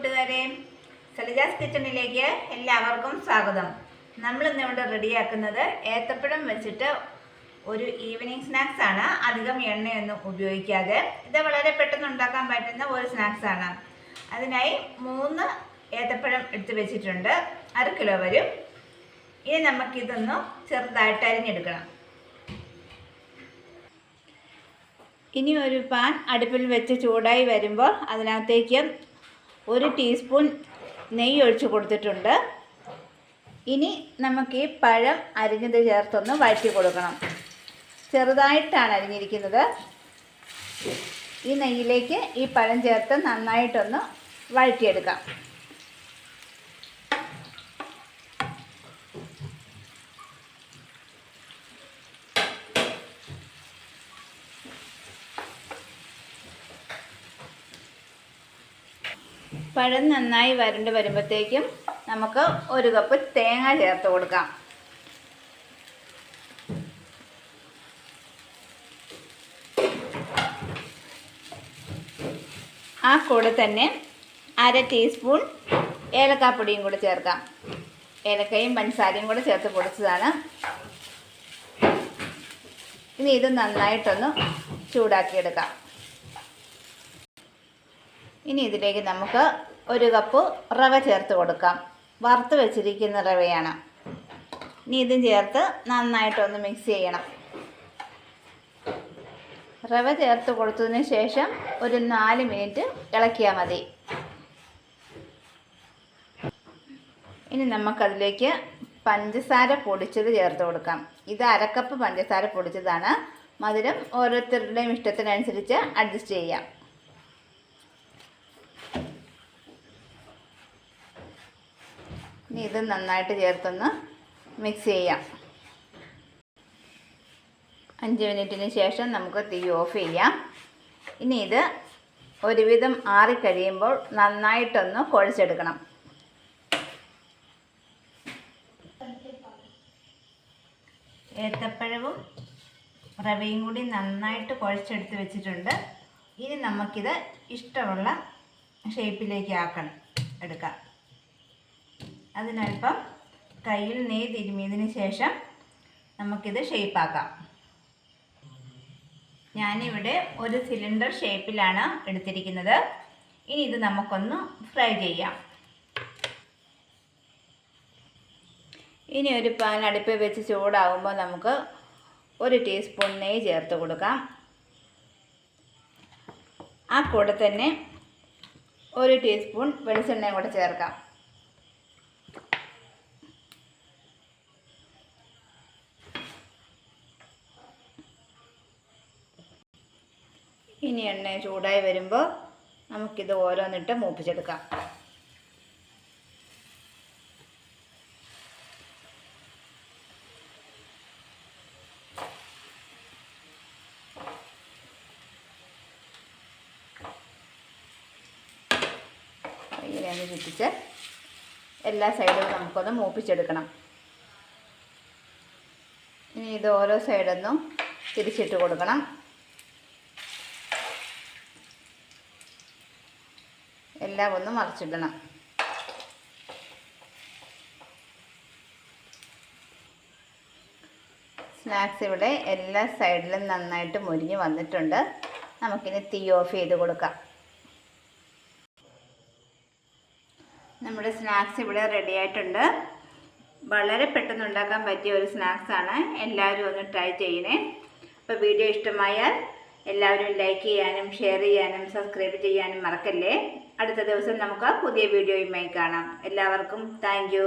കൂട്ടുകാരെ, സലിജാസ് കിച്ചണിലേക്ക് എല്ലാവർക്കും സ്വാഗതം. നമ്മൾ ഇന്നിവിടെ റെഡിയാക്കുന്നത് ഏത്തപ്പഴം വെച്ചിട്ട് ഒരു ഈവനിങ് സ്നാക്സ് ആണ്. അധികം എണ്ണയൊന്നും ഉപയോഗിക്കാതെ ഇത് വളരെ പെട്ടെന്ന് ഉണ്ടാക്കാൻ പറ്റുന്ന ഒരു സ്നാക്സ് ആണ്. അതിനായി 3 ഏത്തപ്പഴം എടുത്ത് വെച്ചിട്ടുണ്ട്, 1/2 കിലോ വരും. ഇനി നമുക്കിതൊന്ന് ചെറുതായിട്ട് അരിഞ്ഞെടുക്കണം. ഇനി ഒരു പാൻ അടുപ്പിൽ വെച്ച് ചൂടായി വരുമ്പോൾ അതിനകത്തേക്ക് 1 ടീസ്പൂൺ നെയ്യ് ഒഴിച്ച് കൊടുത്തിട്ടുണ്ട്. ഇനി നമുക്ക് ഈ പഴം അരിഞ്ഞത് ചേർത്തൊന്ന് വഴറ്റി കൊടുക്കണം. ചെറുതായിട്ടാണ് അരിഞ്ഞിരിക്കുന്നത്. ഈ നെയ്യിലേക്ക് ഈ പഴം ചേർത്ത് നന്നായിട്ടൊന്ന് വഴറ്റിയെടുക്കാം. പഴം നന്നായി വരണ്ട് വരുമ്പോഴത്തേക്കും നമുക്ക് 1 കപ്പ് തേങ്ങ ചേർത്ത് കൊടുക്കാം. ആ കൂടെ തന്നെ 1/2 ടീസ്പൂൺ ഏലക്കാപ്പൊടിയും കൂടെ ചേർക്കാം. ഏലക്കയും പഞ്ചസാരയും കൂടെ ചേർത്ത് പൊടിച്ചതാണ്. ഇനി ഇത് നന്നായിട്ടൊന്ന് ചൂടാക്കിയെടുക്കാം. ഇനി ഇതിലേക്ക് നമുക്ക് 1 കപ്പ് റവ ചേർത്ത് കൊടുക്കാം. വറുത്ത് വെച്ചിരിക്കുന്ന റവയാണ്. ഇനി ഇതും ചേർത്ത് നന്നായിട്ടൊന്ന് മിക്സ് ചെയ്യണം. റവ ചേർത്ത് കൊടുത്തതിന് ശേഷം ഒരു 4 മിനിറ്റ് ഇളക്കിയാൽ മതി. ഇനി നമുക്കതിലേക്ക് പഞ്ചസാര പൊടിച്ചത് ചേർത്ത് കൊടുക്കാം. ഇത് 1/2 കപ്പ് പഞ്ചസാര പൊടിച്ചതാണ്. മധുരം ഓരോരുത്തരുടെയും ഇഷ്ടത്തിനനുസരിച്ച് അഡ്ജസ്റ്റ് ചെയ്യാം. ഇനി ഇത് നന്നായിട്ട് ചേർത്തൊന്ന് മിക്സ് ചെയ്യാം. 5 മിനിറ്റിന് ശേഷം നമുക്ക് തീ ഓഫ് ചെയ്യാം. ഇനി ഇത് ഒരുവിധം ആറിക്കഴിയുമ്പോൾ നന്നായിട്ടൊന്ന് കുഴച്ചെടുക്കണം. ഏത്തപ്പഴവും റവയും കൂടി നന്നായിട്ട് കുഴച്ചെടുത്ത് വെച്ചിട്ടുണ്ട്. ഇനി നമുക്കിത് ഇഷ്ടമുള്ള ഷേപ്പിലേക്ക് എടുക്കാം. അതിനൽപ്പം കയ്യിൽ നെയ്യ് തിരുമിയതിന് ശേഷം നമുക്കിത് ഷേപ്പാക്കാം. ഞാനിവിടെ ഒരു സിലിണ്ടർ ഷേപ്പിലാണ് എടുത്തിരിക്കുന്നത്. ഇനി ഇത് നമുക്കൊന്ന് ഫ്രൈ ചെയ്യാം. ഇനി ഒരു പാൻ അടുപ്പിൽ വെച്ച് ചൂടാകുമ്പോൾ നമുക്ക് 1 ടീസ്പൂൺ നെയ്യ് ചേർത്ത് കൊടുക്കാം. ആ കൂടെ തന്നെ 1 ടീസ്പൂൺ വെളിച്ചെണ്ണയും കൂടെ ചേർക്കാം. ഇനി എണ്ണ ചൂടായി വരുമ്പോൾ നമുക്കിത് ഓരോന്നിട്ട് മൂപ്പിച്ചെടുക്കാം. ഇങ്ങനെ ചുറ്റിച്ച് എല്ലാ സൈഡും നമുക്കൊന്ന് മൂപ്പിച്ചെടുക്കണം. ഇനി ഇത് ഓരോ സൈഡൊന്നും തിരിച്ചിട്ട് കൊടുക്കണം. എല്ലാം ഒന്ന് മറിച്ചിടണം. സ്നാക്സ് ഇവിടെ എല്ലാ സൈഡിലും നന്നായിട്ട് മുരിഞ്ഞ് വന്നിട്ടുണ്ട്. നമുക്കിനി തീ ഓഫ് ചെയ്ത് കൊടുക്കാം. നമ്മുടെ സ്നാക്സ് ഇവിടെ റെഡി ആയിട്ടുണ്ട്. വളരെ പെട്ടെന്ന് ഉണ്ടാക്കാൻ പറ്റിയ ഒരു സ്നാക്സാണ്. എല്ലാവരും ഒന്ന് ട്രൈ ചെയ്യണേ. അപ്പോൾ വീഡിയോ ഇഷ്ടമായാൽ എല്ലാവരും ലൈക്ക് ചെയ്യാനും ഷെയർ ചെയ്യാനും സബ്സ്ക്രൈബ് ചെയ്യാനും മറക്കല്ലേ. അടുത്ത ദിവസം നമുക്ക് പുതിയ വീഡിയോയുമായി കാണാം. എല്ലാവർക്കും താങ്ക് യു.